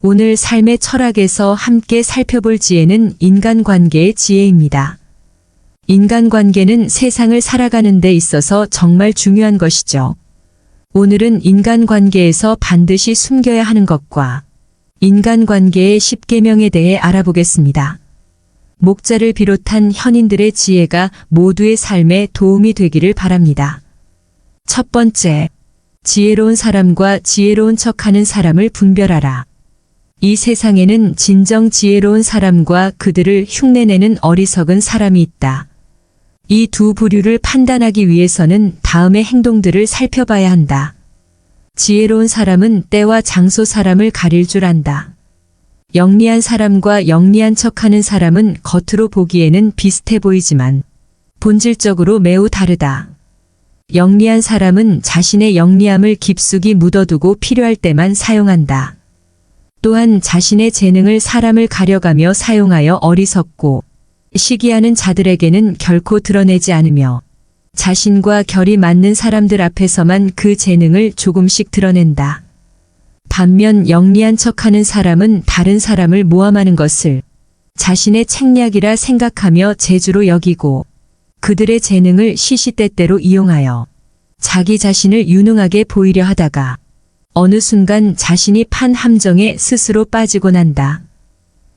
오늘 삶의 철학에서 함께 살펴볼 지혜는 인간관계의 지혜입니다. 인간관계는 세상을 살아가는 데 있어서 정말 중요한 것이죠. 오늘은 인간관계에서 반드시 숨겨야 하는 것과 인간관계의 10계명에 대해 알아보겠습니다. 목자를 비롯한 현인들의 지혜가 모두의 삶에 도움이 되기를 바랍니다. 첫 번째, 지혜로운 사람과 지혜로운 척하는 사람을 분별하라. 이 세상에는 진정 지혜로운 사람과 그들을 흉내내는 어리석은 사람이 있다. 이 두 부류를 판단하기 위해서는 다음의 행동들을 살펴봐야 한다. 지혜로운 사람은 때와 장소 사람을 가릴 줄 안다. 영리한 사람과 영리한 척하는 사람은 겉으로 보기에는 비슷해 보이지만 본질적으로 매우 다르다. 영리한 사람은 자신의 영리함을 깊숙이 묻어두고 필요할 때만 사용한다. 또한 자신의 재능을 사람을 가려가며 사용하여 어리석고 시기하는 자들에게는 결코 드러내지 않으며 자신과 결이 맞는 사람들 앞에서만 그 재능을 조금씩 드러낸다. 반면 영리한 척하는 사람은 다른 사람을 모함하는 것을 자신의 책략이라 생각하며 재주로 여기고 그들의 재능을 시시때때로 이용하여 자기 자신을 유능하게 보이려 하다가 어느 순간 자신이 판 함정에 스스로 빠지곤 한다.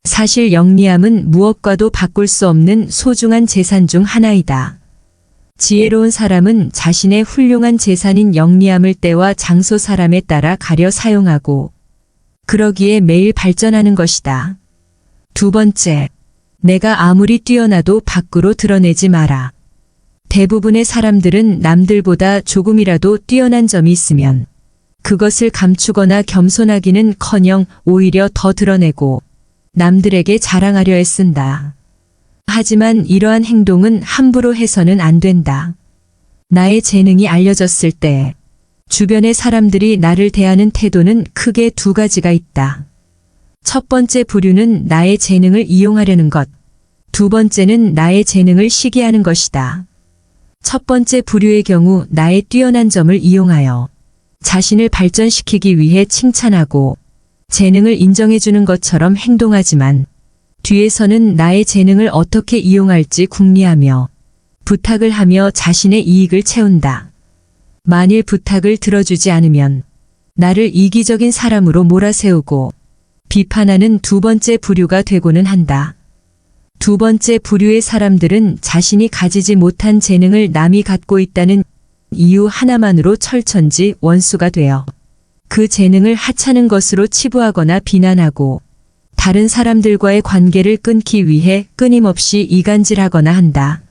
사실 영리함은 무엇과도 바꿀 수 없는 소중한 재산 중 하나이다. 지혜로운 사람은 자신의 훌륭한 재산인 영리함을 때와 장소 사람에 따라 가려 사용하고 그러기에 매일 발전하는 것이다. 두 번째, 내가 아무리 뛰어나도 밖으로 드러내지 마라. 대부분의 사람들은 남들보다 조금이라도 뛰어난 점이 있으면 그것을 감추거나 겸손하기는커녕 오히려 더 드러내고 남들에게 자랑하려 애쓴다. 하지만 이러한 행동은 함부로 해서는 안 된다. 나의 재능이 알려졌을 때 주변의 사람들이 나를 대하는 태도는 크게 두 가지가 있다. 첫 번째 부류는 나의 재능을 이용하려는 것, 두 번째는 나의 재능을 시기하는 것이다. 첫 번째 부류의 경우 나의 뛰어난 점을 이용하여 자신을 발전시키기 위해 칭찬하고 재능을 인정해주는 것처럼 행동하지만 뒤에서는 나의 재능을 어떻게 이용할지 궁리하며 부탁을 하며 자신의 이익을 채운다. 만일 부탁을 들어주지 않으면 나를 이기적인 사람으로 몰아세우고 비판하는 두 번째 부류가 되고는 한다. 두 번째 부류의 사람들은 자신이 가지지 못한 재능을 남이 갖고 있다는 이유 하나만으로 철천지 원수가 되어 그 재능을 하찮은 것으로 치부하거나 비난하고 다른 사람들과의 관계를 끊기 위해 끊임없이 이간질하거나 한다.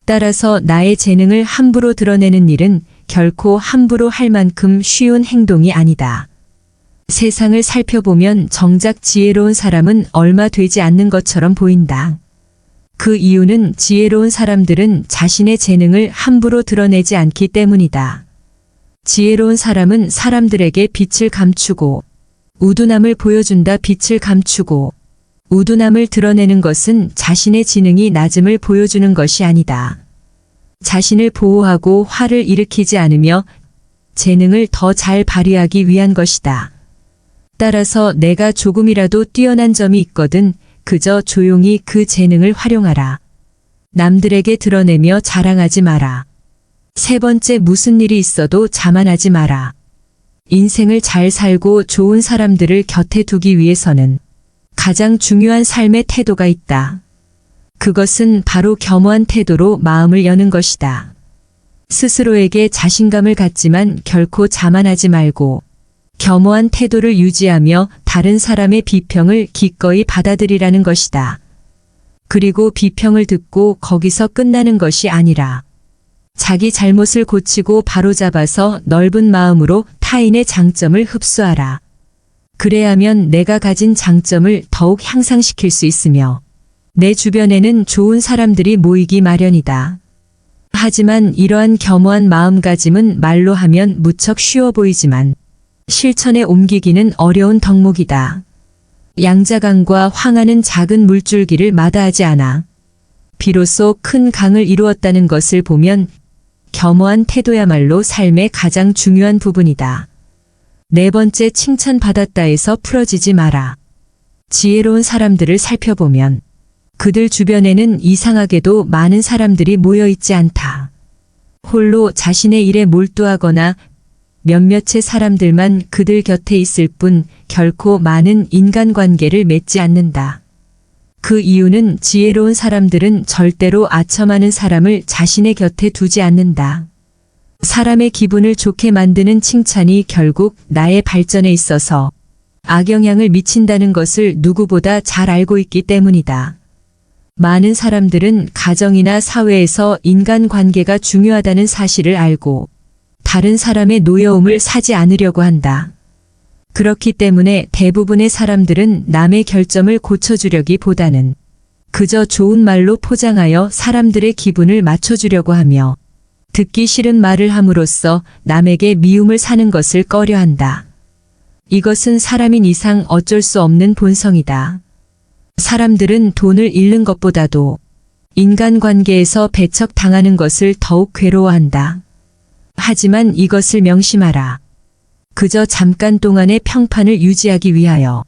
따라서 나의 재능을 함부로 드러내는 일은 결코 함부로 할 만큼 쉬운 행동이 아니다. 세상을 살펴보면 정작 지혜로운 사람은 얼마 되지 않는 것처럼 보인다. 그 이유는 지혜로운 사람들은 자신의 재능을 함부로 드러내지 않기 때문이다. 지혜로운 사람은 사람들에게 빛을 감추고 우둔함을 보여준다. 빛을 감추고 우둔함을 드러내는 것은 자신의 지능이 낮음을 보여주는 것이 아니다. 자신을 보호하고 화를 일으키지 않으며 재능을 더 잘 발휘하기 위한 것이다. 따라서 내가 조금이라도 뛰어난 점이 있거든 그저 조용히 그 재능을 활용하라. 남들에게 드러내며 자랑하지 마라. 세 번째, 무슨 일이 있어도 자만하지 마라. 인생을 잘 살고 좋은 사람들을 곁에 두기 위해서는 가장 중요한 삶의 태도가 있다. 그것은 바로 겸허한 태도로 마음을 여는 것이다. 스스로에게 자신감을 갖지만 결코 자만하지 말고 겸허한 태도를 유지하며 다른 사람의 비평을 기꺼이 받아들이라는 것이다. 그리고 비평을 듣고 거기서 끝나는 것이 아니라 자기 잘못을 고치고 바로잡아서 넓은 마음으로 타인의 장점을 흡수하라. 그래야면 내가 가진 장점을 더욱 향상시킬 수 있으며 내 주변에는 좋은 사람들이 모이기 마련이다. 하지만 이러한 겸허한 마음가짐은 말로 하면 무척 쉬워 보이지만 실천에 옮기기는 어려운 덕목이다. 양자강과 황하는 작은 물줄기를 마다하지 않아 비로소 큰 강을 이루었다는 것을 보면 겸허한 태도야말로 삶의 가장 중요한 부분이다. 네 번째, 칭찬받았다에서 풀어지지 마라. 지혜로운 사람들을 살펴보면 그들 주변에는 이상하게도 많은 사람들이 모여 있지 않다. 홀로 자신의 일에 몰두하거나 몇몇의 사람들만 그들 곁에 있을 뿐 결코 많은 인간관계를 맺지 않는다. 그 이유는 지혜로운 사람들은 절대로 아첨하는 사람을 자신의 곁에 두지 않는다. 사람의 기분을 좋게 만드는 칭찬이 결국 나의 발전에 있어서 악영향을 미친다는 것을 누구보다 잘 알고 있기 때문이다. 많은 사람들은 가정이나 사회에서 인간관계가 중요하다는 사실을 알고 다른 사람의 노여움을 사지 않으려고 한다. 그렇기 때문에 대부분의 사람들은 남의 결점을 고쳐주려기보다는 그저 좋은 말로 포장하여 사람들의 기분을 맞춰주려고 하며 듣기 싫은 말을 함으로써 남에게 미움을 사는 것을 꺼려한다. 이것은 사람인 이상 어쩔 수 없는 본성이다. 사람들은 돈을 잃는 것보다도 인간관계에서 배척당하는 것을 더욱 괴로워한다. 하지만 이것을 명심하라. 그저 잠깐 동안의 평판을 유지하기 위하여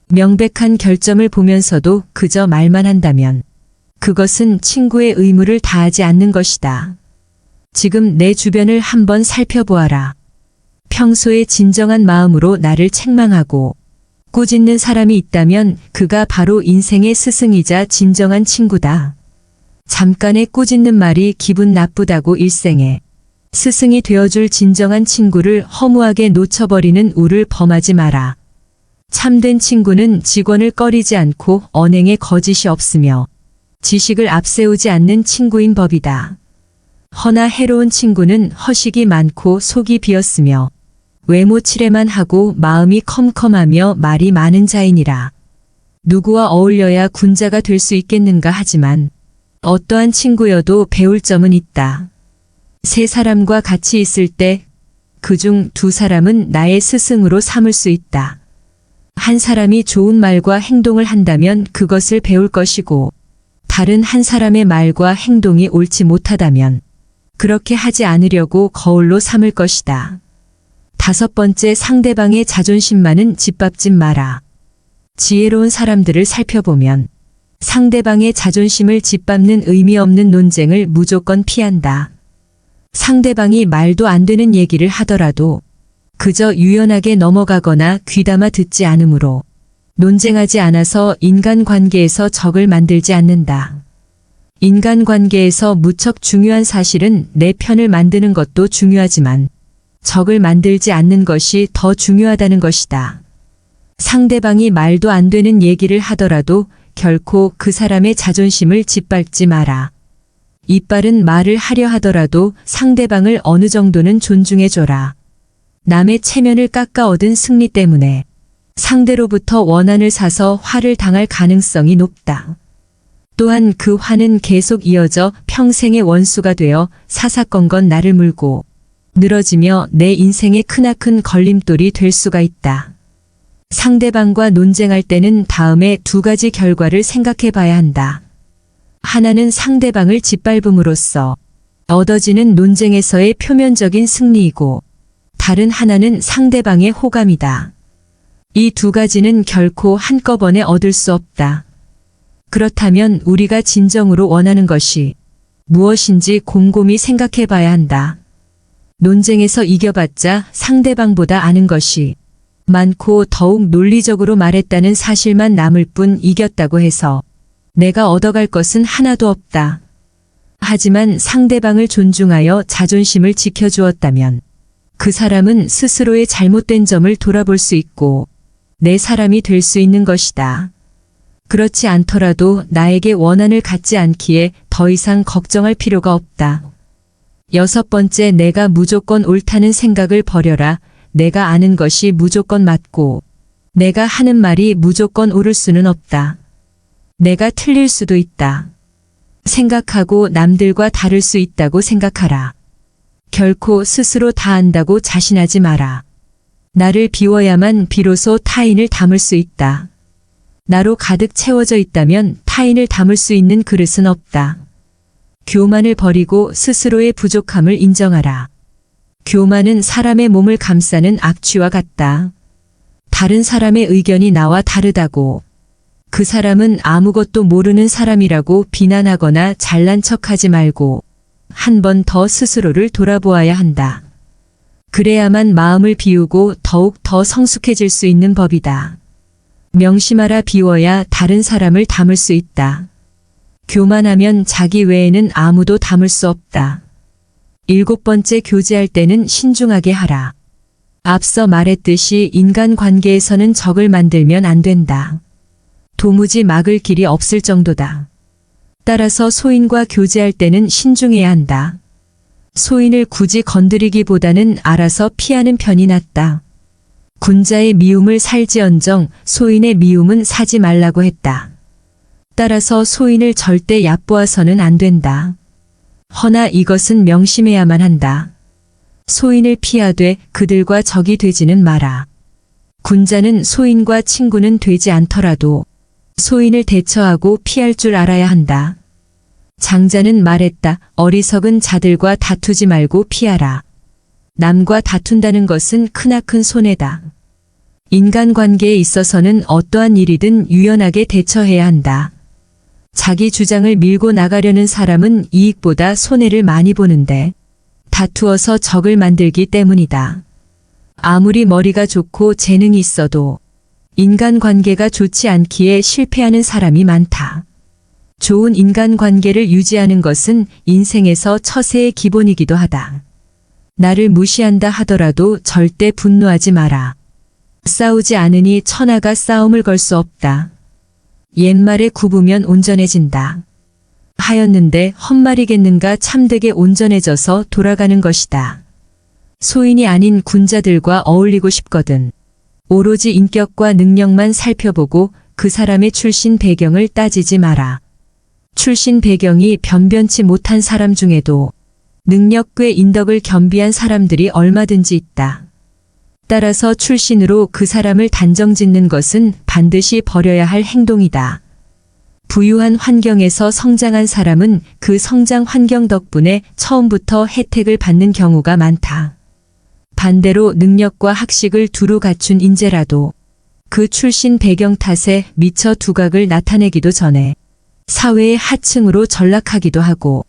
명백한 결점을 보면서도 그저 말만 한다면 그것은 친구의 의무를 다하지 않는 것이다. 지금 내 주변을 한번 살펴보아라. 평소에 진정한 마음으로 나를 책망하고 꾸짖는 사람이 있다면 그가 바로 인생의 스승이자 진정한 친구다. 잠깐의 꾸짖는 말이 기분 나쁘다고 일생에 스승이 되어줄 진정한 친구를 허무하게 놓쳐버리는 우를 범하지 마라. 참된 친구는 직원을 꺼리지 않고 언행에 거짓이 없으며 지식을 앞세우지 않는 친구인 법이다. 허나 해로운 친구는 허식이 많고 속이 비었으며 외모 칠해만 하고 마음이 컴컴하며 말이 많은 자이니라. 누구와 어울려야 군자가 될 수 있겠는가 하지만 어떠한 친구여도 배울 점은 있다. 세 사람과 같이 있을 때 그중 두 사람은 나의 스승으로 삼을 수 있다. 한 사람이 좋은 말과 행동을 한다면 그것을 배울 것이고 다른 한 사람의 말과 행동이 옳지 못하다면 그렇게 하지 않으려고 거울로 삼을 것이다. 다섯 번째, 상대방의 자존심만은 짓밟지 마라. 지혜로운 사람들을 살펴보면 상대방의 자존심을 짓밟는 의미 없는 논쟁을 무조건 피한다. 상대방이 말도 안 되는 얘기를 하더라도 그저 유연하게 넘어가거나 귀담아 듣지 않으므로 논쟁하지 않아서 인간관계에서 적을 만들지 않는다. 인간관계에서 무척 중요한 사실은 내 편을 만드는 것도 중요하지만 적을 만들지 않는 것이 더 중요하다는 것이다. 상대방이 말도 안 되는 얘기를 하더라도 결코 그 사람의 자존심을 짓밟지 마라. 이빠른 말을 하려 하더라도 상대방을 어느 정도는 존중해줘라. 남의 체면을 깎아 얻은 승리 때문에 상대로부터 원한을 사서 화를 당할 가능성이 높다. 또한 그 화는 계속 이어져 평생의 원수가 되어 사사건건 나를 물고 늘어지며 내 인생의 크나큰 걸림돌이 될 수가 있다. 상대방과 논쟁할 때는 다음에 두 가지 결과를 생각해 봐야 한다. 하나는 상대방을 짓밟음으로써 얻어지는 논쟁에서의 표면적인 승리이고 다른 하나는 상대방의 호감이다. 이 두 가지는 결코 한꺼번에 얻을 수 없다. 그렇다면 우리가 진정으로 원하는 것이 무엇인지 곰곰이 생각해 봐야 한다. 논쟁에서 이겨봤자 상대방보다 아는 것이 많고 더욱 논리적으로 말했다는 사실만 남을 뿐 이겼다고 해서 내가 얻어갈 것은 하나도 없다. 하지만 상대방을 존중하여 자존심을 지켜주었다면 그 사람은 스스로의 잘못된 점을 돌아볼 수 있고 내 사람이 될 수 있는 것이다. 그렇지 않더라도 나에게 원한을 갖지 않기에 더 이상 걱정할 필요가 없다. 여섯 번째, 내가 무조건 옳다는 생각을 버려라. 내가 아는 것이 무조건 맞고 내가 하는 말이 무조건 옳을 수는 없다. 내가 틀릴 수도 있다. 생각하고 남들과 다를 수 있다고 생각하라. 결코 스스로 다 안다고 자신하지 마라. 나를 비워야만 비로소 타인을 담을 수 있다. 나로 가득 채워져 있다면 타인을 담을 수 있는 그릇은 없다. 교만을 버리고 스스로의 부족함을 인정하라. 교만은 사람의 몸을 감싸는 악취와 같다. 다른 사람의 의견이 나와 다르다고 그 사람은 아무것도 모르는 사람이라고 비난하거나 잘난 척하지 말고 한 번 더 스스로를 돌아보아야 한다. 그래야만 마음을 비우고 더욱 더 성숙해질 수 있는 법이다. 명심하라. 비워야 다른 사람을 담을 수 있다. 교만하면 자기 외에는 아무도 담을 수 없다. 7번째, 교제할 때는 신중하게 하라. 앞서 말했듯이 인간관계에서는 적을 만들면 안 된다. 도무지 막을 길이 없을 정도다. 따라서 소인과 교제할 때는 신중해야 한다. 소인을 굳이 건드리기보다는 알아서 피하는 편이 낫다. 군자의 미움을 살지언정 소인의 미움은 사지 말라고 했다. 따라서 소인을 절대 얕보아서는 안 된다. 허나 이것은 명심해야만 한다. 소인을 피하되 그들과 적이 되지는 마라. 군자는 소인과 친구는 되지 않더라도 소인을 대처하고 피할 줄 알아야 한다. 장자는 말했다. 어리석은 자들과 다투지 말고 피하라. 남과 다툰다는 것은 크나큰 손해다. 인간관계에 있어서는 어떠한 일이든 유연하게 대처해야 한다. 자기 주장을 밀고 나가려는 사람은 이익보다 손해를 많이 보는데 다투어서 적을 만들기 때문이다. 아무리 머리가 좋고 재능이 있어도 인간관계가 좋지 않기에 실패하는 사람이 많다. 좋은 인간관계를 유지하는 것은 인생에서 처세의 기본이기도 하다. 나를 무시한다 하더라도 절대 분노하지 마라. 싸우지 않으니 천하가 싸움을 걸 수 없다. 옛말에 굽으면 온전해진다. 하였는데 헛말이겠는가. 참되게 온전해져서 돌아가는 것이다. 소인이 아닌 군자들과 어울리고 싶거든 오로지 인격과 능력만 살펴보고 그 사람의 출신 배경을 따지지 마라. 출신 배경이 변변치 못한 사람 중에도 능력 꽤 인덕을 겸비한 사람들이 얼마든지 있다. 따라서 출신으로 그 사람을 단정짓는 것은 반드시 버려야 할 행동이다. 부유한 환경에서 성장한 사람은 그 성장 환경 덕분에 처음부터 혜택을 받는 경우가 많다. 반대로 능력과 학식을 두루 갖춘 인재라도 그 출신 배경 탓에 미처 두각을 나타내기도 전에 사회의 하층으로 전락하기도 하고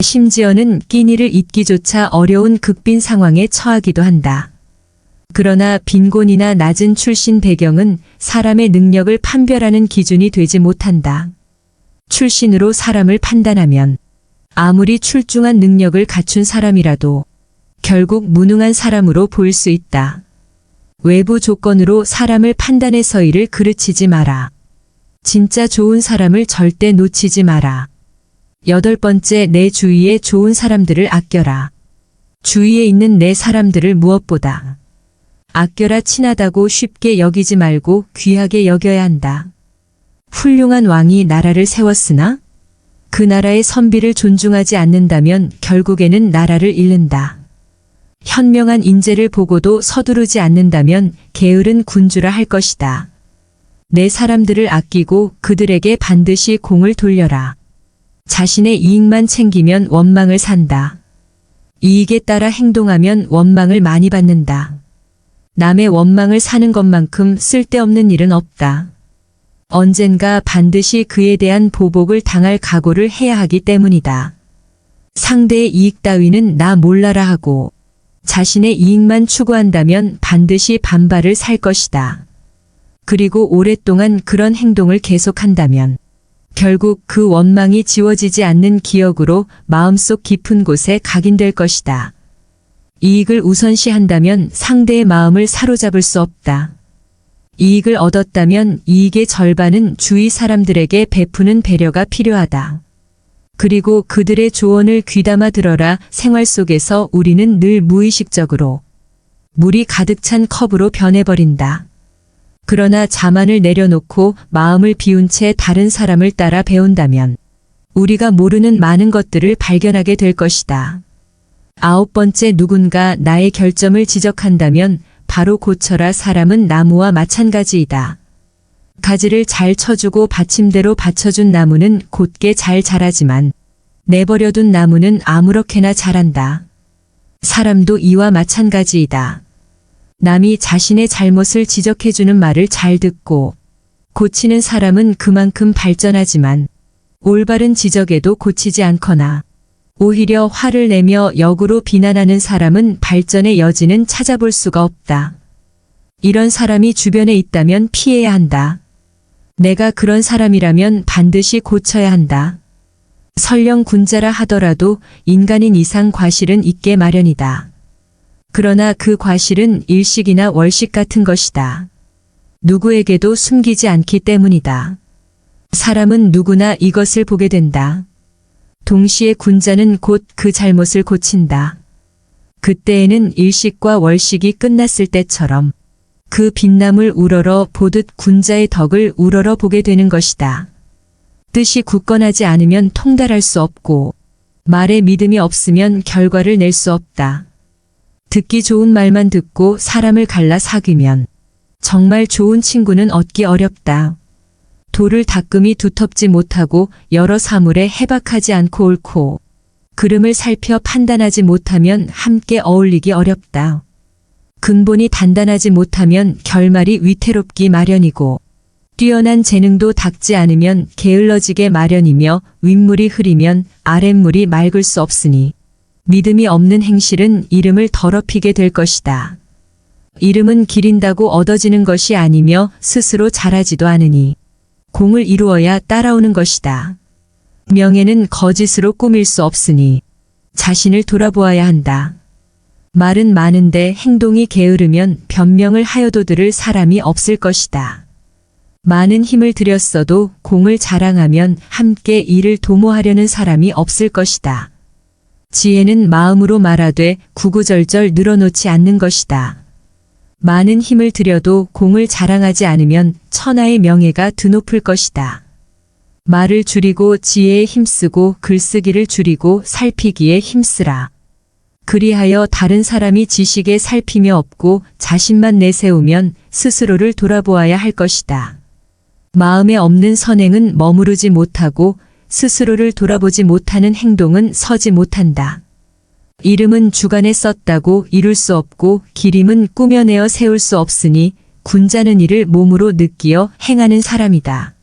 심지어는 끼니를 잇기조차 어려운 극빈 상황에 처하기도 한다. 그러나 빈곤이나 낮은 출신 배경은 사람의 능력을 판별하는 기준이 되지 못한다. 출신으로 사람을 판단하면 아무리 출중한 능력을 갖춘 사람이라도 결국 무능한 사람으로 보일 수 있다. 외부 조건으로 사람을 판단해 서의를 그르치지 마라. 진짜 좋은 사람을 절대 놓치지 마라. 8번째, 내 주위에 좋은 사람들을 아껴라. 주위에 있는 내 사람들을 무엇보다 아껴라. 친하다고 쉽게 여기지 말고 귀하게 여겨야 한다. 훌륭한 왕이 나라를 세웠으나 그 나라의 선비를 존중하지 않는다면 결국에는 나라를 잃는다. 현명한 인재를 보고도 서두르지 않는다면 게으른 군주라 할 것이다. 내 사람들을 아끼고 그들에게 반드시 공을 돌려라. 자신의 이익만 챙기면 원망을 산다. 이익에 따라 행동하면 원망을 많이 받는다. 남의 원망을 사는 것만큼 쓸데없는 일은 없다. 언젠가 반드시 그에 대한 보복을 당할 각오를 해야 하기 때문이다. 상대의 이익 따위는 나 몰라라 하고 자신의 이익만 추구한다면 반드시 반발을 살 것이다. 그리고 오랫동안 그런 행동을 계속한다면 결국 그 원망이 지워지지 않는 기억으로 마음속 깊은 곳에 각인될 것이다. 이익을 우선시한다면 상대의 마음을 사로잡을 수 없다. 이익을 얻었다면 이익의 절반은 주위 사람들에게 베푸는 배려가 필요하다. 그리고 그들의 조언을 귀담아 들어라. 생활 속에서 우리는 늘 무의식적으로 물이 가득 찬 컵으로 변해버린다. 그러나 자만을 내려놓고 마음을 비운 채 다른 사람을 따라 배운다면 우리가 모르는 많은 것들을 발견하게 될 것이다. 9번째, 누군가 나의 결점을 지적한다면 바로 고쳐라. 사람은 나무와 마찬가지이다. 가지를 잘 쳐주고 받침대로 받쳐준 나무는 곧게 잘 자라지만 내버려둔 나무는 아무렇게나 자란다. 사람도 이와 마찬가지이다. 남이 자신의 잘못을 지적해주는 말을 잘 듣고 고치는 사람은 그만큼 발전하지만 올바른 지적에도 고치지 않거나 오히려 화를 내며 역으로 비난하는 사람은 발전의 여지는 찾아볼 수가 없다. 이런 사람이 주변에 있다면 피해야 한다. 내가 그런 사람이라면 반드시 고쳐야 한다. 설령 군자라 하더라도 인간인 이상 과실은 있게 마련이다. 그러나 그 과실은 일식이나 월식 같은 것이다. 누구에게도 숨기지 않기 때문이다. 사람은 누구나 이것을 보게 된다. 동시에 군자는 곧 그 잘못을 고친다. 그때에는 일식과 월식이 끝났을 때처럼 그 빛남을 우러러 보듯 군자의 덕을 우러러 보게 되는 것이다. 뜻이 굳건하지 않으면 통달할 수 없고 말에 믿음이 없으면 결과를 낼 수 없다. 듣기 좋은 말만 듣고 사람을 갈라 사귀면 정말 좋은 친구는 얻기 어렵다. 돌을 닦음이 두텁지 못하고 여러 사물에 해박하지 않고 옳고 그름을 살펴 판단하지 못하면 함께 어울리기 어렵다. 근본이 단단하지 못하면 결말이 위태롭기 마련이고 뛰어난 재능도 닦지 않으면 게을러지게 마련이며 윗물이 흐리면 아랫물이 맑을 수 없으니 믿음이 없는 행실은 이름을 더럽히게 될 것이다. 이름은 기린다고 얻어지는 것이 아니며 스스로 자라지도 않으니 공을 이루어야 따라오는 것이다. 명예는 거짓으로 꾸밀 수 없으니 자신을 돌아보아야 한다. 말은 많은데 행동이 게으르면 변명을 하여도 들을 사람이 없을 것이다. 많은 힘을 들였어도 공을 자랑하면 함께 이를 도모하려는 사람이 없을 것이다. 지혜는 마음으로 말하되 구구절절 늘어놓지 않는 것이다. 많은 힘을 들여도 공을 자랑하지 않으면 천하의 명예가 드높을 것이다. 말을 줄이고 지혜에 힘쓰고 글쓰기를 줄이고 살피기에 힘쓰라. 그리하여 다른 사람이 지식에 살피며 없고 자신만 내세우면 스스로를 돌아보아야 할 것이다. 마음에 없는 선행은 머무르지 못하고 스스로를 돌아보지 못하는 행동은 서지 못한다. 이름은 주간에 썼다고 이룰 수 없고 기림은 꾸며내어 세울 수 없으니 군자는 이를 몸으로 느끼어 행하는 사람이다.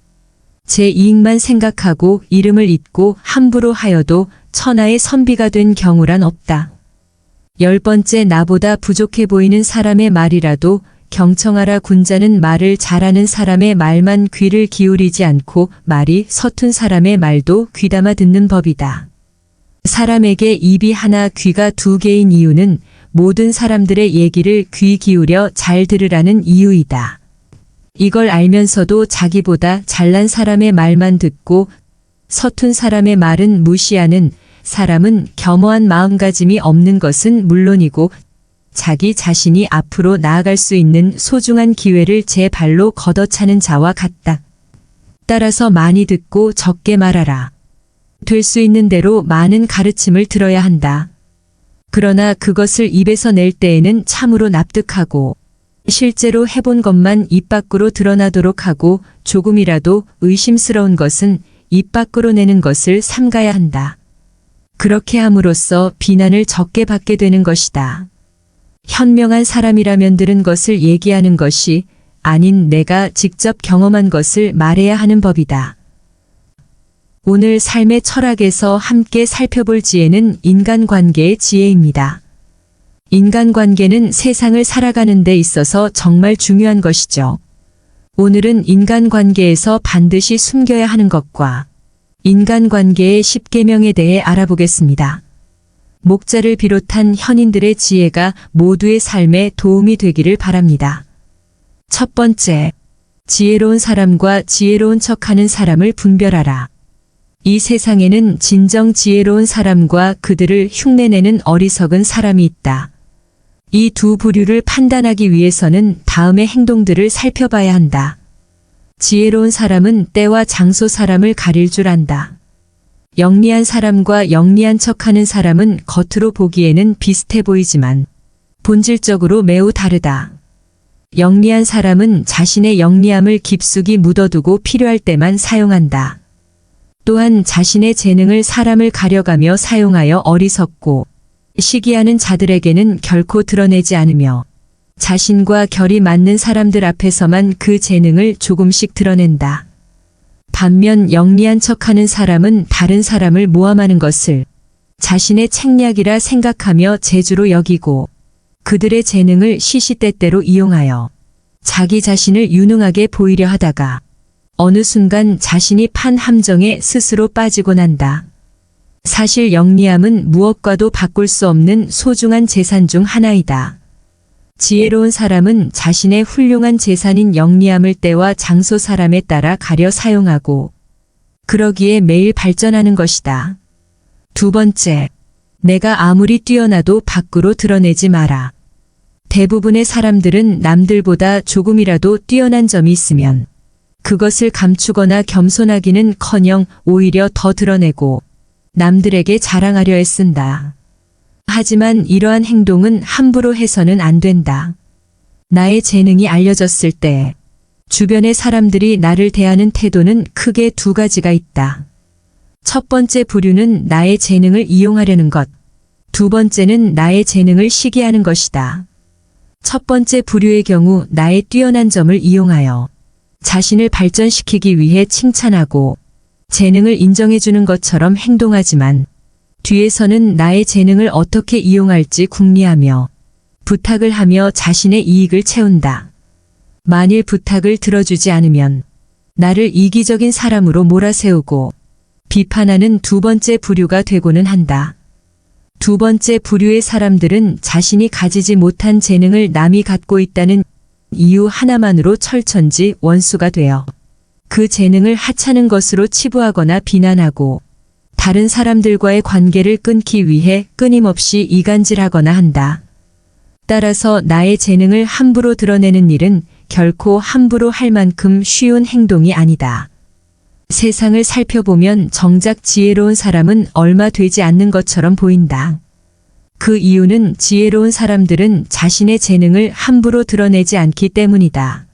제 이익만 생각하고 이름을 잊고 함부로 하여도 천하의 선비가 된 경우란 없다. 10번째 나보다 부족해 보이는 사람의 말이라도 경청하라. 군자는 말을 잘하는 사람의 말만 귀를 기울이지 않고 말이 서툰 사람의 말도 귀담아 듣는 법이다. 사람에게 입이 하나 귀가 두 개인 이유는 모든 사람들의 얘기를 귀 기울여 잘 들으라는 이유이다. 이걸 알면서도 자기보다 잘난 사람의 말만 듣고 서툰 사람의 말은 무시하는 사람은 겸허한 마음가짐이 없는 것은 물론이고 자기 자신이 앞으로 나아갈 수 있는 소중한 기회를 제 발로 걷어차는 자와 같다. 따라서 많이 듣고 적게 말하라. 될 수 있는 대로 많은 가르침을 들어야 한다. 그러나 그것을 입에서 낼 때에는 참으로 납득하고 실제로 해본 것만 입 밖으로 드러나도록 하고 조금이라도 의심스러운 것은 입 밖으로 내는 것을 삼가야 한다. 그렇게 함으로써 비난을 적게 받게 되는 것이다. 현명한 사람이라면 들은 것을 얘기하는 것이 아닌 내가 직접 경험한 것을 말해야 하는 법이다. 오늘 삶의 철학에서 함께 살펴볼 지혜는 인간관계의 지혜입니다. 인간관계는 세상을 살아가는 데 있어서 정말 중요한 것이죠. 오늘은 인간관계에서 반드시 숨겨야 하는 것과 인간관계의 10계명에 대해 알아보겠습니다. 목자를 비롯한 현인들의 지혜가 모두의 삶에 도움이 되기를 바랍니다. 첫 번째, 지혜로운 사람과 지혜로운 척하는 사람을 분별하라. 이 세상에는 진정 지혜로운 사람과 그들을 흉내내는 어리석은 사람이 있다. 이 두 부류를 판단하기 위해서는 다음의 행동들을 살펴봐야 한다. 지혜로운 사람은 때와 장소 사람을 가릴 줄 안다. 영리한 사람과 영리한 척하는 사람은 겉으로 보기에는 비슷해 보이지만 본질적으로 매우 다르다. 영리한 사람은 자신의 영리함을 깊숙이 묻어두고 필요할 때만 사용한다. 또한 자신의 재능을 사람을 가려가며 사용하여 어리석고 시기하는 자들에게는 결코 드러내지 않으며 자신과 결이 맞는 사람들 앞에서만 그 재능을 조금씩 드러낸다. 반면 영리한 척하는 사람은 다른 사람을 모함하는 것을 자신의 책략이라 생각하며 재주로 여기고 그들의 재능을 시시때때로 이용하여 자기 자신을 유능하게 보이려 하다가 어느 순간 자신이 판 함정에 스스로 빠지곤 한다. 사실 영리함은 무엇과도 바꿀 수 없는 소중한 재산 중 하나이다. 지혜로운 사람은 자신의 훌륭한 재산인 영리함을 때와 장소 사람에 따라 가려 사용하고 그러기에 매일 발전하는 것이다. 두 번째, 내가 아무리 뛰어나도 밖으로 드러내지 마라. 대부분의 사람들은 남들보다 조금이라도 뛰어난 점이 있으면 그것을 감추거나 겸손하기는커녕 오히려 더 드러내고 남들에게 자랑하려 애쓴다. 하지만 이러한 행동은 함부로 해서는 안 된다. 나의 재능이 알려졌을 때 주변의 사람들이 나를 대하는 태도는 크게 두 가지가 있다. 첫 번째 부류는 나의 재능을 이용하려는 것, 두 번째는 나의 재능을 시기하는 것이다. 첫 번째 부류의 경우 나의 뛰어난 점을 이용하여 자신을 발전시키기 위해 칭찬하고 재능을 인정해주는 것처럼 행동하지만 뒤에서는 나의 재능을 어떻게 이용할지 궁리하며 부탁을 하며 자신의 이익을 채운다. 만일 부탁을 들어주지 않으면 나를 이기적인 사람으로 몰아세우고 비판하는 두 번째 부류가 되고는 한다. 두 번째 부류의 사람들은 자신이 가지지 못한 재능을 남이 갖고 있다는 이유 하나만으로 철천지 원수가 되어 그 재능을 하찮은 것으로 치부하거나 비난하고 다른 사람들과의 관계를 끊기 위해 끊임없이 이간질하거나 한다. 따라서 나의 재능을 함부로 드러내는 일은 결코 함부로 할 만큼 쉬운 행동이 아니다. 세상을 살펴보면 정작 지혜로운 사람은 얼마 되지 않는 것처럼 보인다. 그 이유는 지혜로운 사람들은 자신의 재능을 함부로 드러내지 않기 때문이다.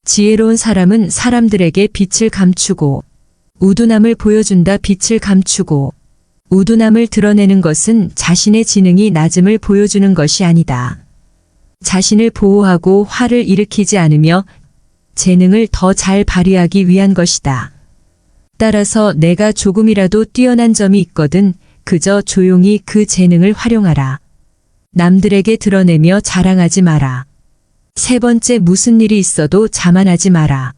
지혜로운 사람은 사람들에게 빛을 감추고 우둔함을 보여준다. 빛을 감추고 우둔함을 드러내는 것은 자신의 지능이 낮음을 보여주는 것이 아니다. 자신을 보호하고 화를 일으키지 않으며 재능을 더 잘 발휘하기 위한 것이다. 따라서 내가 조금이라도 뛰어난 점이 있거든 그저 조용히 그 재능을 활용하라. 남들에게 드러내며 자랑하지 마라. 세 번째, 무슨 일이 있어도 자만하지 마라.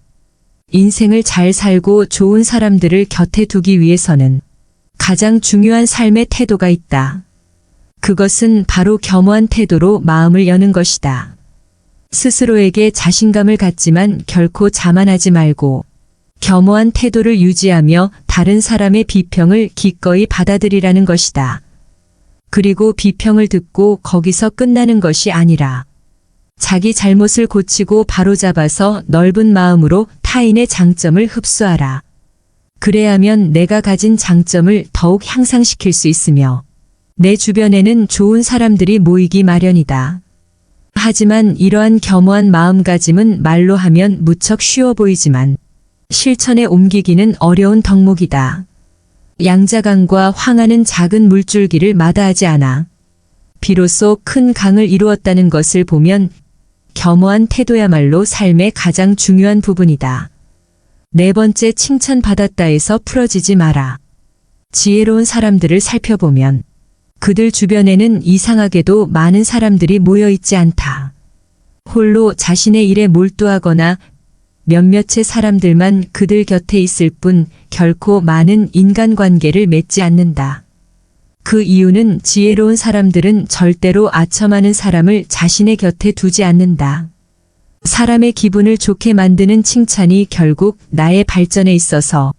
인생을 잘 살고 좋은 사람들을 곁에 두기 위해서는 가장 중요한 삶의 태도가 있다. 그것은 바로 겸허한 태도로 마음을 여는 것이다. 스스로에게 자신감을 갖지만 결코 자만하지 말고 겸허한 태도를 유지하며 다른 사람의 비평을 기꺼이 받아들이라는 것이다. 그리고 비평을 듣고 거기서 끝나는 것이 아니라 자기 잘못을 고치고 바로잡아서 넓은 마음으로 타인의 장점을 흡수하라. 그래야면 내가 가진 장점을 더욱 향상시킬 수 있으며 내 주변에는 좋은 사람들이 모이기 마련이다. 하지만 이러한 겸허한 마음가짐은 말로 하면 무척 쉬워 보이지만 실천에 옮기기는 어려운 덕목이다. 양자강과 황하는 작은 물줄기를 마다하지 않아 비로소 큰 강을 이루었다는 것을 보면 겸허한 태도야말로 삶의 가장 중요한 부분이다. 네 번째, 칭찬받았다 해서 풀어지지 마라. 지혜로운 사람들을 살펴보면 그들 주변에는 이상하게도 많은 사람들이 모여있지 않다. 홀로 자신의 일에 몰두하거나 몇몇의 사람들만 그들 곁에 있을 뿐 결코 많은 인간관계를 맺지 않는다. 그 이유는 지혜로운 사람들은 절대로 아첨하는 사람을 자신의 곁에 두지 않는다. 사람의 기분을 좋게 만드는 칭찬이 결국 나의 발전에 있어서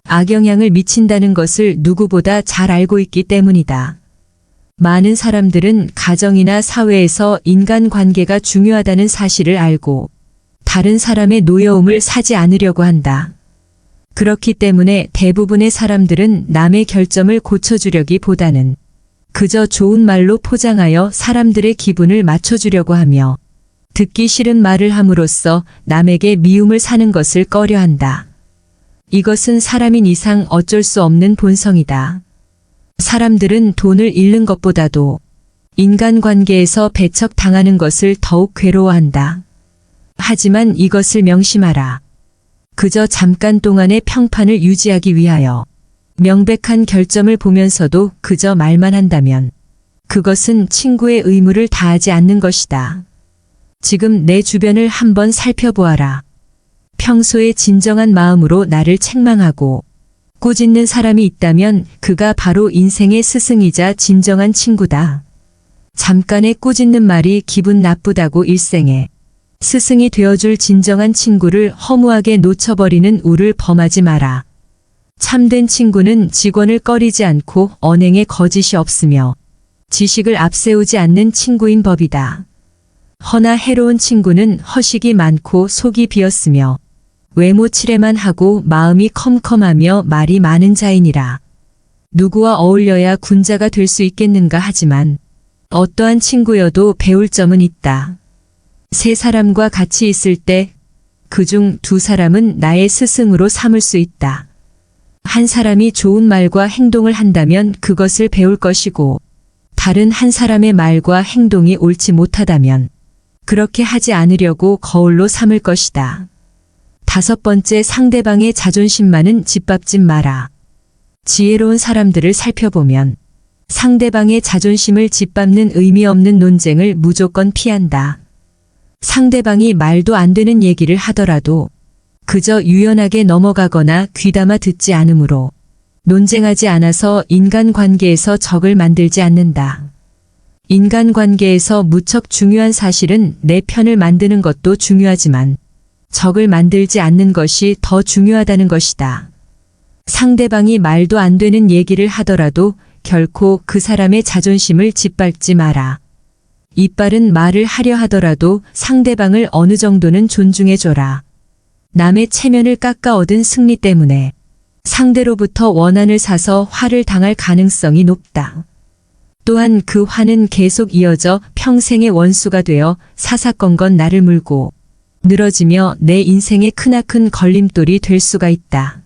악영향을 미친다는 것을 누구보다 잘 알고 있기 때문이다. 많은 사람들은 가정이나 사회에서 인간관계가 중요하다는 사실을 알고 다른 사람의 노여움을 사지 않으려고 한다. 그렇기 때문에 대부분의 사람들은 남의 결점을 고쳐주려기보다는 그저 좋은 말로 포장하여 사람들의 기분을 맞춰주려고 하며 듣기 싫은 말을 함으로써 남에게 미움을 사는 것을 꺼려한다. 이것은 사람인 이상 어쩔 수 없는 본성이다. 사람들은 돈을 잃는 것보다도 인간관계에서 배척당하는 것을 더욱 괴로워한다. 하지만 이것을 명심하라. 그저 잠깐 동안의 평판을 유지하기 위하여 명백한 결점을 보면서도 그저 말만 한다면 그것은 친구의 의무를 다하지 않는 것이다. 지금 내 주변을 한번 살펴보아라. 평소에 진정한 마음으로 나를 책망하고 꾸짖는 사람이 있다면 그가 바로 인생의 스승이자 진정한 친구다. 잠깐의 꾸짖는 말이 기분 나쁘다고 일생에 스승이 되어줄 진정한 친구를 허무하게 놓쳐버리는 우를 범하지 마라. 참된 친구는 직원을 꺼리지 않고 언행에 거짓이 없으며 지식을 앞세우지 않는 친구인 법이다. 허나 해로운 친구는 허식이 많고 속이 비었으며 외모 칠해만 하고 마음이 컴컴하며 말이 많은 자이니라. 누구와 어울려야 군자가 될 수 있겠는가 하지만 어떠한 친구여도 배울 점은 있다. 세 사람과 같이 있을 때 그중 두 사람은 나의 스승으로 삼을 수 있다. 한 사람이 좋은 말과 행동을 한다면 그것을 배울 것이고 다른 한 사람의 말과 행동이 옳지 못하다면 그렇게 하지 않으려고 거울로 삼을 것이다. 다섯 번째, 상대방의 자존심만은 짓밟지 마라. 지혜로운 사람들을 살펴보면 상대방의 자존심을 짓밟는 의미 없는 논쟁을 무조건 피한다. 상대방이 말도 안 되는 얘기를 하더라도 그저 유연하게 넘어가거나 귀담아 듣지 않으므로 논쟁하지 않아서 인간관계에서 적을 만들지 않는다. 인간관계에서 무척 중요한 사실은 내 편을 만드는 것도 중요하지만 적을 만들지 않는 것이 더 중요하다는 것이다. 상대방이 말도 안 되는 얘기를 하더라도 결코 그 사람의 자존심을 짓밟지 마라. 이빨은 말을 하려 하더라도 상대방을 어느 정도는 존중해줘라. 남의 체면을 깎아 얻은 승리 때문에 상대로부터 원한을 사서 화를 당할 가능성이 높다. 또한 그 화는 계속 이어져 평생의 원수가 되어 사사건건 나를 물고 늘어지며 내 인생의 크나큰 걸림돌이 될 수가 있다.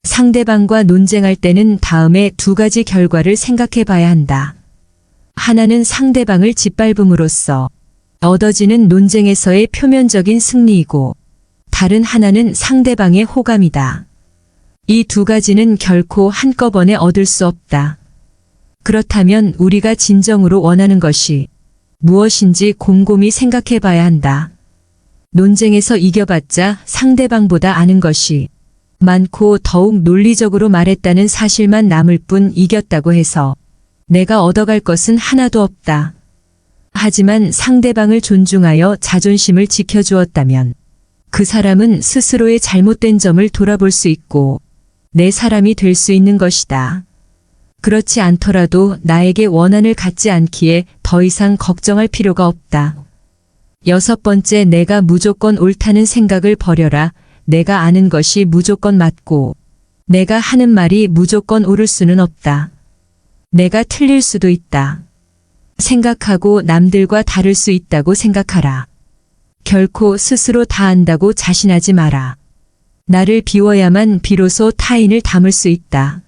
상대방과 논쟁할 때는 다음에 두 가지 결과를 생각해 봐야 한다. 하나는 상대방을 짓밟음으로써 얻어지는 논쟁에서의 표면적인 승리이고 다른 하나는 상대방의 호감이다. 이 두 가지는 결코 한꺼번에 얻을 수 없다. 그렇다면 우리가 진정으로 원하는 것이 무엇인지 곰곰이 생각해 봐야 한다. 논쟁에서 이겨봤자 상대방보다 아는 것이 많고 더욱 논리적으로 말했다는 사실만 남을 뿐 이겼다고 해서 내가 얻어갈 것은 하나도 없다. 하지만 상대방을 존중하여 자존심을 지켜주었다면 그 사람은 스스로의 잘못된 점을 돌아볼 수 있고 내 사람이 될 수 있는 것이다. 그렇지 않더라도 나에게 원한을 갖지 않기에 더 이상 걱정할 필요가 없다. 여섯 번째, 내가 무조건 옳다는 생각을 버려라. 내가 아는 것이 무조건 맞고 내가 하는 말이 무조건 옳을 수는 없다. 내가 틀릴 수도 있다. 생각하고 남들과 다를 수 있다고 생각하라. 결코 스스로 다 안다고 자신하지 마라. 나를 비워야만 비로소 타인을 담을 수 있다.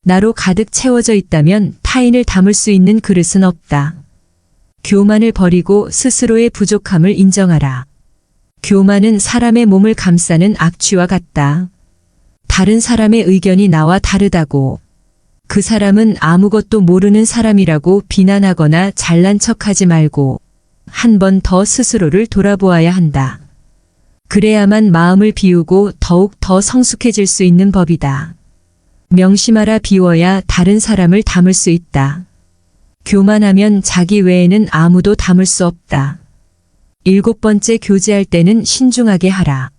나로 가득 채워져 있다면 타인을 담을 수 있는 그릇은 없다. 교만을 버리고 스스로의 부족함을 인정하라. 교만은 사람의 몸을 감싸는 악취와 같다. 다른 사람의 의견이 나와 다르다고 그 사람은 아무것도 모르는 사람이라고 비난하거나 잘난 척하지 말고 한 번 더 스스로를 돌아보아야 한다. 그래야만 마음을 비우고 더욱 더 성숙해질 수 있는 법이다. 명심하라. 비워야 다른 사람을 담을 수 있다. 교만하면 자기 외에는 아무도 담을 수 없다. 일곱 번째, 교제할 때는 신중하게 하라.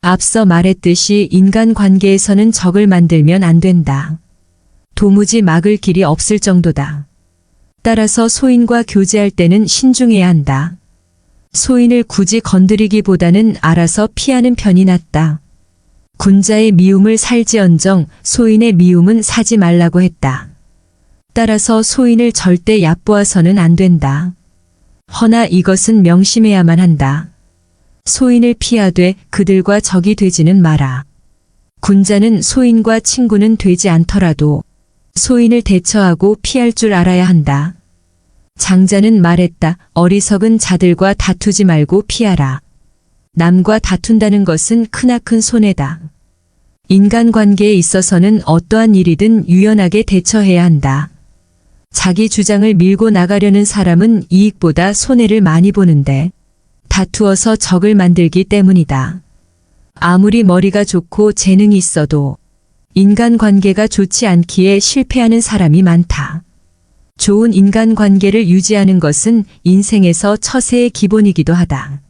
앞서 말했듯이 인간관계에서는 적을 만들면 안 된다. 도무지 막을 길이 없을 정도다. 따라서 소인과 교제할 때는 신중해야 한다. 소인을 굳이 건드리기보다는 알아서 피하는 편이 낫다. 군자의 미움을 살지언정 소인의 미움은 사지 말라고 했다. 따라서 소인을 절대 얕보아서는 안 된다. 허나 이것은 명심해야만 한다. 소인을 피하되 그들과 적이 되지는 마라. 군자는 소인과 친구는 되지 않더라도 소인을 대처하고 피할 줄 알아야 한다. 장자는 말했다. 어리석은 자들과 다투지 말고 피하라. 남과 다툰다는 것은 크나큰 손해다. 인간관계에 있어서는 어떠한 일이든 유연하게 대처해야 한다. 자기 주장을 밀고 나가려는 사람은 이익보다 손해를 많이 보는데 다투어서 적을 만들기 때문이다. 아무리 머리가 좋고 재능이 있어도 인간관계가 좋지 않기에 실패하는 사람이 많다. 좋은 인간관계를 유지하는 것은 인생에서 처세의 기본이기도 하다.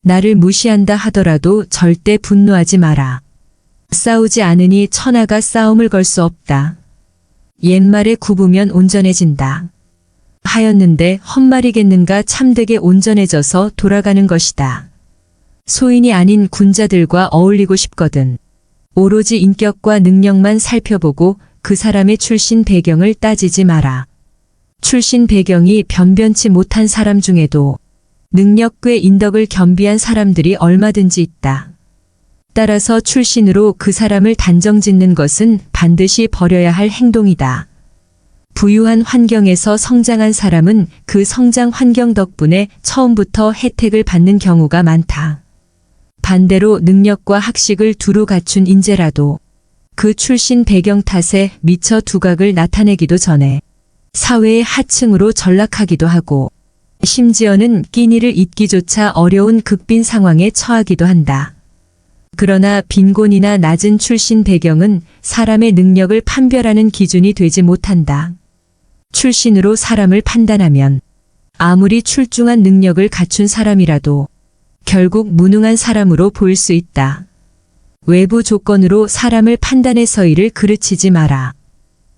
나를 무시한다 하더라도 절대 분노하지 마라. 싸우지 않으니 천하가 싸움을 걸 수 없다. 옛말에 굽으면 온전해진다. 하였는데 헛말이겠는가 참되게 온전해져서 돌아가는 것이다. 소인이 아닌 군자들과 어울리고 싶거든 오로지 인격과 능력만 살펴보고 그 사람의 출신 배경을 따지지 마라. 출신 배경이 변변치 못한 사람 중에도 능력 꽤 인덕을 겸비한 사람들이 얼마든지 있다. 따라서 출신으로 그 사람을 단정짓는 것은 반드시 버려야 할 행동이다. 부유한 환경에서 성장한 사람은 그 성장 환경 덕분에 처음부터 혜택을 받는 경우가 많다. 반대로 능력과 학식을 두루 갖춘 인재라도 그 출신 배경 탓에 미처 두각을 나타내기도 전에 사회의 하층으로 전락하기도 하고 심지어는 끼니를 잇기조차 어려운 극빈 상황에 처하기도 한다. 그러나 빈곤이나 낮은 출신 배경은 사람의 능력을 판별하는 기준이 되지 못한다. 출신으로 사람을 판단하면 아무리 출중한 능력을 갖춘 사람이라도 결국 무능한 사람으로 보일 수 있다. 외부 조건으로 사람을 판단해서 이를 그르치지 마라.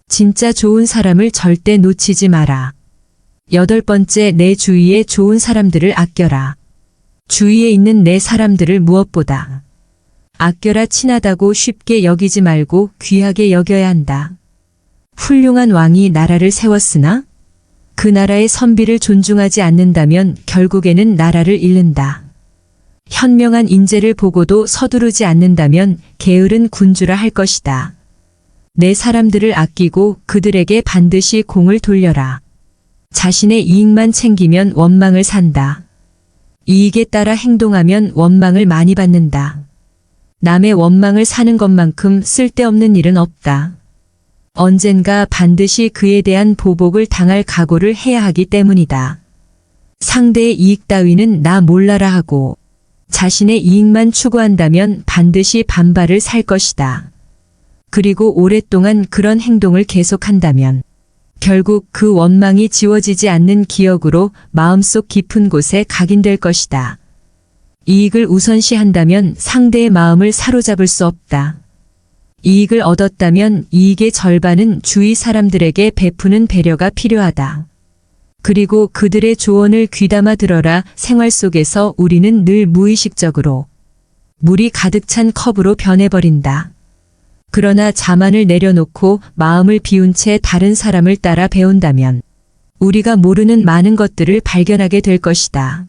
진짜 좋은 사람을 절대 놓치지 마라. 8번째, 내 주위에 좋은 사람들을 아껴라. 주위에 있는 내 사람들을 무엇보다 아껴라. 친하다고 쉽게 여기지 말고 귀하게 여겨야 한다. 훌륭한 왕이 나라를 세웠으나 그 나라의 선비를 존중하지 않는다면 결국에는 나라를 잃는다. 현명한 인재를 보고도 서두르지 않는다면 게으른 군주라 할 것이다. 내 사람들을 아끼고 그들에게 반드시 공을 돌려라. 자신의 이익만 챙기면 원망을 산다. 이익에 따라 행동하면 원망을 많이 받는다. 남의 원망을 사는 것만큼 쓸데없는 일은 없다. 언젠가 반드시 그에 대한 보복을 당할 각오를 해야 하기 때문이다. 상대의 이익 따위는 나 몰라라 하고 자신의 이익만 추구한다면 반드시 반발을 살 것이다. 그리고 오랫동안 그런 행동을 계속한다면 결국 그 원망이 지워지지 않는 기억으로 마음속 깊은 곳에 각인될 것이다. 이익을 우선시한다면 상대의 마음을 사로잡을 수 없다. 이익을 얻었다면 이익의 절반은 주위 사람들에게 베푸는 배려가 필요하다. 그리고 그들의 조언을 귀담아 들어라. 생활 속에서 우리는 늘 무의식적으로 물이 가득 찬 컵으로 변해버린다. 그러나 자만을 내려놓고 마음을 비운 채 다른 사람을 따라 배운다면 우리가 모르는 많은 것들을 발견하게 될 것이다.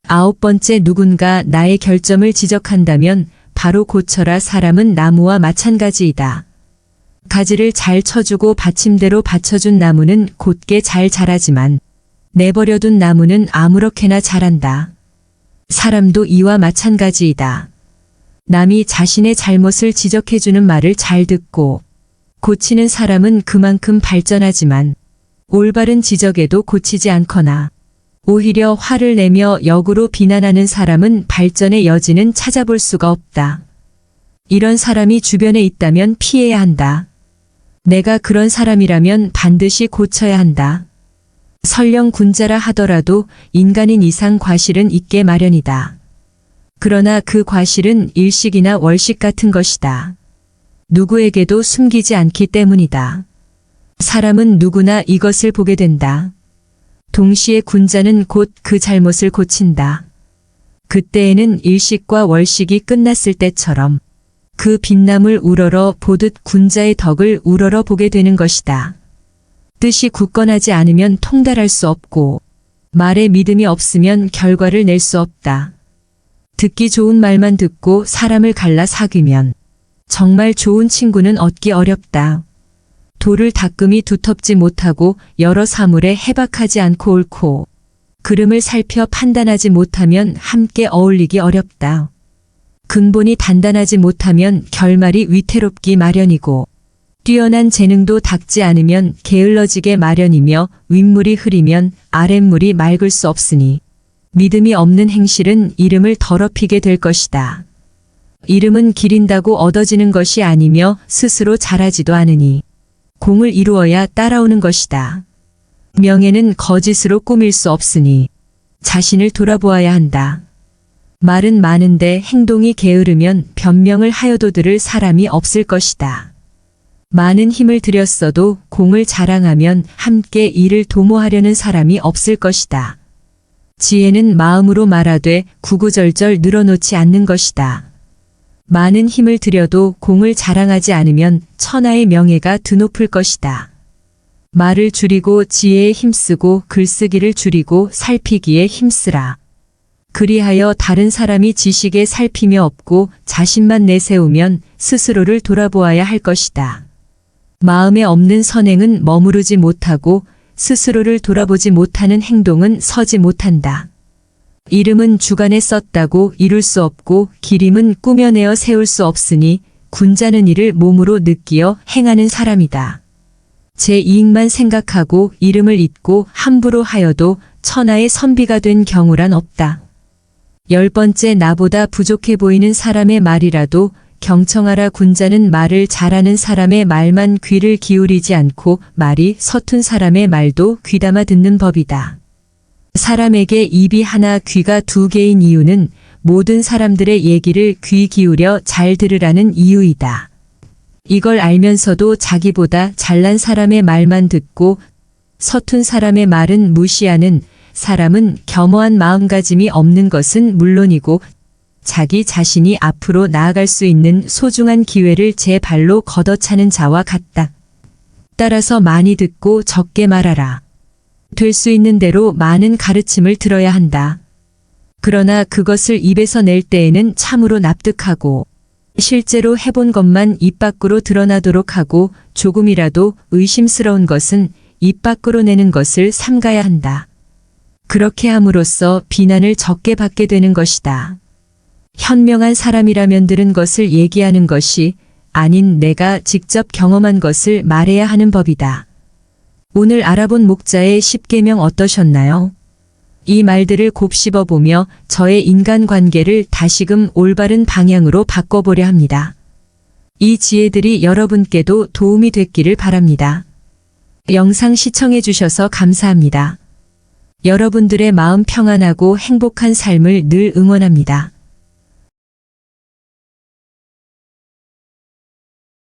9번째, 누군가 나의 결점을 지적한다면 바로 고쳐라. 사람은 나무와 마찬가지이다. 가지를 잘 쳐주고 받침대로 받쳐준 나무는 곧게 잘 자라지만 내버려둔 나무는 아무렇게나 자란다. 사람도 이와 마찬가지이다. 남이 자신의 잘못을 지적해주는 말을 잘 듣고 고치는 사람은 그만큼 발전하지만 올바른 지적에도 고치지 않거나 오히려 화를 내며 역으로 비난하는 사람은 발전의 여지는 찾아볼 수가 없다. 이런 사람이 주변에 있다면 피해야 한다. 내가 그런 사람이라면 반드시 고쳐야 한다. 설령 군자라 하더라도 인간인 이상 과실은 있게 마련이다. 그러나 그 과실은 일식이나 월식 같은 것이다. 누구에게도 숨기지 않기 때문이다. 사람은 누구나 이것을 보게 된다. 동시에 군자는 곧 그 잘못을 고친다. 그때에는 일식과 월식이 끝났을 때처럼 그 빛남을 우러러 보듯 군자의 덕을 우러러 보게 되는 것이다. 뜻이 굳건하지 않으면 통달할 수 없고 말에 믿음이 없으면 결과를 낼 수 없다. 듣기 좋은 말만 듣고 사람을 갈라 사귀면 정말 좋은 친구는 얻기 어렵다. 돌을 닦음이 두텁지 못하고 여러 사물에 해박하지 않고 옳고 그름을 살펴 판단하지 못하면 함께 어울리기 어렵다. 근본이 단단하지 못하면 결말이 위태롭기 마련이고 뛰어난 재능도 닦지 않으면 게을러지게 마련이며 윗물이 흐리면 아랫물이 맑을 수 없으니 믿음이 없는 행실은 이름을 더럽히게 될 것이다. 이름은 기린다고 얻어지는 것이 아니며 스스로 자라지도 않으니 공을 이루어야 따라오는 것이다. 명예는 거짓으로 꾸밀 수 없으니 자신을 돌아보아야 한다. 말은 많은데 행동이 게으르면 변명을 하여도 들을 사람이 없을 것이다. 많은 힘을 들였어도 공을 자랑하면 함께 이를 도모하려는 사람이 없을 것이다. 지혜는 마음으로 말하되 구구절절 늘어놓지 않는 것이다. 많은 힘을 들여도 공을 자랑하지 않으면 천하의 명예가 드높을 것이다. 말을 줄이고 지혜에 힘쓰고 글쓰기를 줄이고 살피기에 힘쓰라. 그리하여 다른 사람이 지식에 살피며 없고 자신만 내세우면 스스로를 돌아보아야 할 것이다. 마음에 없는 선행은 머무르지 못하고 스스로를 돌아보지 못하는 행동은 서지 못한다. 이름은 주간에 썼다고 이룰 수 없고 기림은 꾸며내어 세울 수 없으니 군자는 이를 몸으로 느끼어 행하는 사람이다. 제 이익만 생각하고 이름을 잊고 함부로 하여도 천하의 선비가 된 경우란 없다. 10번째 나보다 부족해 보이는 사람의 말이라도 경청하라. 군자는 말을 잘하는 사람의 말만 귀를 기울이지 않고 말이 서툰 사람의 말도 귀담아 듣는 법이다. 사람에게 입이 하나 귀가 두 개인 이유는 모든 사람들의 얘기를 귀 기울여 잘 들으라는 이유이다. 이걸 알면서도 자기보다 잘난 사람의 말만 듣고 서툰 사람의 말은 무시하는 사람은 겸허한 마음가짐이 없는 것은 물론이고 자기 자신이 앞으로 나아갈 수 있는 소중한 기회를 제 발로 걷어차는 자와 같다. 따라서 많이 듣고 적게 말하라. 될 수 있는 대로 많은 가르침을 들어야 한다. 그러나 그것을 입에서 낼 때에는 참으로 납득하고 실제로 해본 것만 입 밖으로 드러나도록 하고 조금이라도 의심스러운 것은 입 밖으로 내는 것을 삼가야 한다. 그렇게 함으로써 비난을 적게 받게 되는 것이다. 현명한 사람이라면 들은 것을 얘기하는 것이 아닌 내가 직접 경험한 것을 말해야 하는 법이다. 오늘 알아본 목자의 10계명 어떠셨나요? 이 말들을 곱씹어 보며 저의 인간관계를 다시금 올바른 방향으로 바꿔보려 합니다. 이 지혜들이 여러분께도 도움이 됐기를 바랍니다. 영상 시청해 주셔서 감사합니다. 여러분들의 마음 평안하고 행복한 삶을 늘 응원합니다.